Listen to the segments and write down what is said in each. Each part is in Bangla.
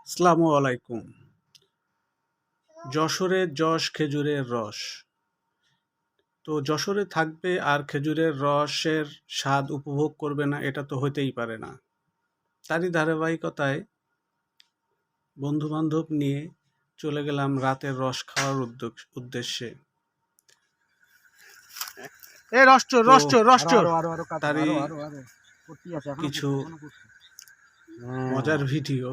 আসসালামু আলাইকুম। যশোরে যশ খেজুরের রস। তো যশোরে থাকবে আর খেজুরের রসের স্বাদ উপভোগ করবে না, এটা তো হতেই পারে না। তারই ধারাবাহিকতায় বন্ধু-বান্ধব নিয়ে চলে গেলাম রাতের রস খাওয়ার উদ্দেশ্যে। এ রসচোর তো রসচোর রসচোর তারই কিছু মজার ভিডিও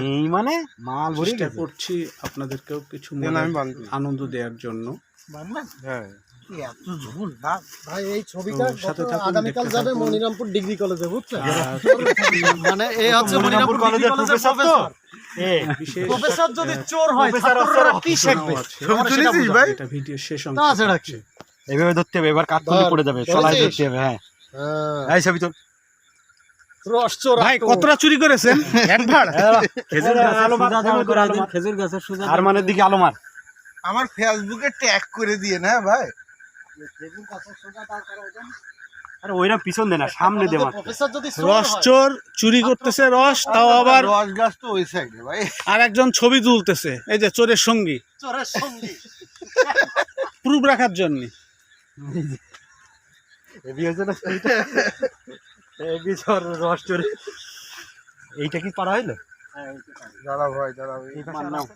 নেই মানে মাল ভরে চেষ্টা গেছে। করছি আপনাদেরকেও কিছু দেন মজার আমি বালতি। আনন্দ দেওয়ার জন্য। হ্যাঁ কি এত ঝুল না ভাই, এই তো ছবিটা সাথে গত থাকুন, আগামীকাল দেখতে যাবে থাকুন। মনিরামপুর ডিগ্রি কলেজে, বুঝছেন? আর মানে এ হচ্ছে মনিরামপুর মনিরামপুর ডিগ্রি কলেজের কলেজের প্রফেসর তো? প্রফেসর। বিশেষ প্রফেসর যদি আহ, চোর হয় প্রফেসর ছাত্ররা কি ঘোষণাও শিখবে? আছে, আমার সেটা তুলেছিস বুঝাও। ভাই? এটা ভিডিও শেষ অংশে তাছাড়া কি? থাকছে। এইভাবে ধরতে হবে, এবার কাঠখুন্দি ধর, পড়ে যাবে, ধরেছিস? সলাই ধরতে হবে। হ্যাঁ হ্যাঁ, এই ছবি তো রসচোর ভাই আটক। কতটা চুরি করেছেন? এক ভাড় খেজুর আর মানের দিকে আলোমার। আমার ফেসবুকে ট্যাগ করে দিয়ে না ভাই। আরে ওইরা পিছন দে না, সামনে দে মাত্র। প্রফেসর যদি চোর রস হয়, চোর চুরি করতেছে রস, তাও আবার রস গাছ তো ওই সাইডে ভাই। আর একজন ছবি তুলতেছে, এই যে চোরের সঙ্গী, চোরের সঙ্গী। প্রুফ রাখার জন্য। এবি হচ্ছে না ছবিটা? এবি চোর রস চোর। এইটা কি পারা হইলো? দাঁড়া ভাই দাঁড়া ভাই। মান নাও।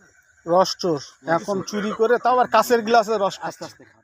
রস চোর এখন চুরি করে, তাও আবার কাঁচের গ্লাসে রস আস্তে খাচ্ছে। আস্তে খা।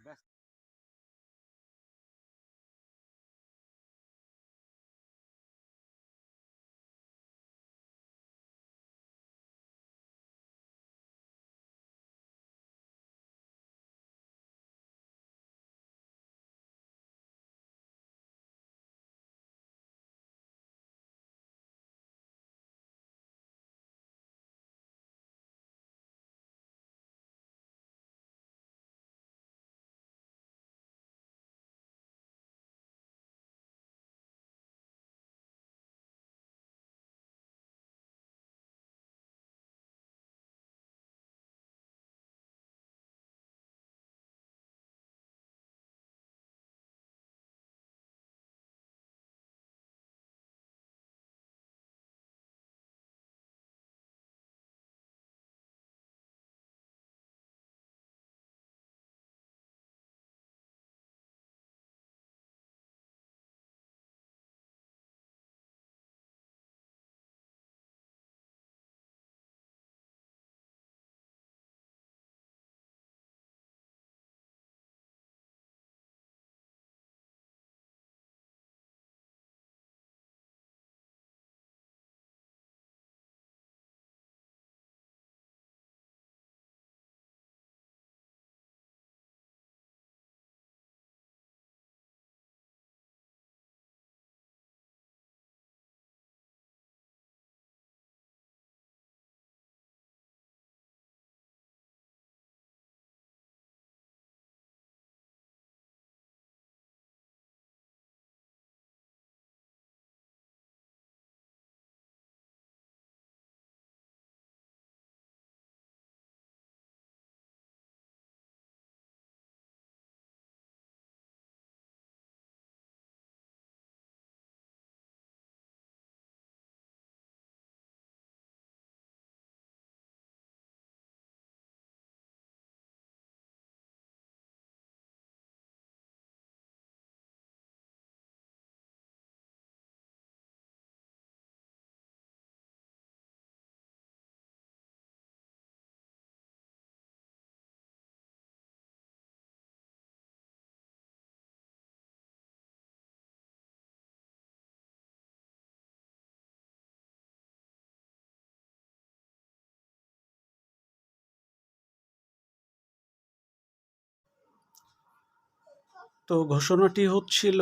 তো ঘোষণাটি হচ্ছিল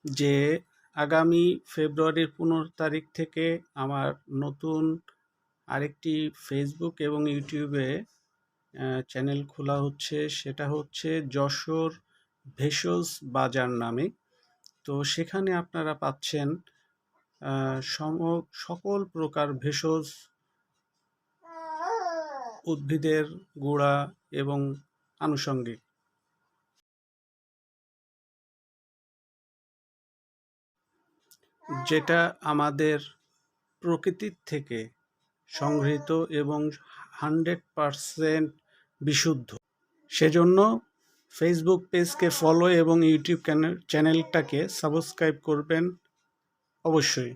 যে আগামী ফেব্রুয়ারির 15 তারিখ থেকে আমার নতুন আরেকটি ফেসবুক এবং ইউটিউবে চ্যানেল খোলা হচ্ছে। সেটা হচ্ছে যশোর ভেষজ বাজার নামে। তো সেখানে আপনারা পাচ্ছেন সকল প্রকার ভেষজ উদ্ভিদের গুঁড়া এবং আনুষঙ্গিক, যেটা আমাদের প্রকৃতির থেকে সংগৃহীত এবং 100% বিশুদ্ধ। সেজন্য ফেসবুক পেজকে ফলো এবং ইউটিউব চ্যানেলটাকে সাবস্ক্রাইব করবেন অবশ্যই।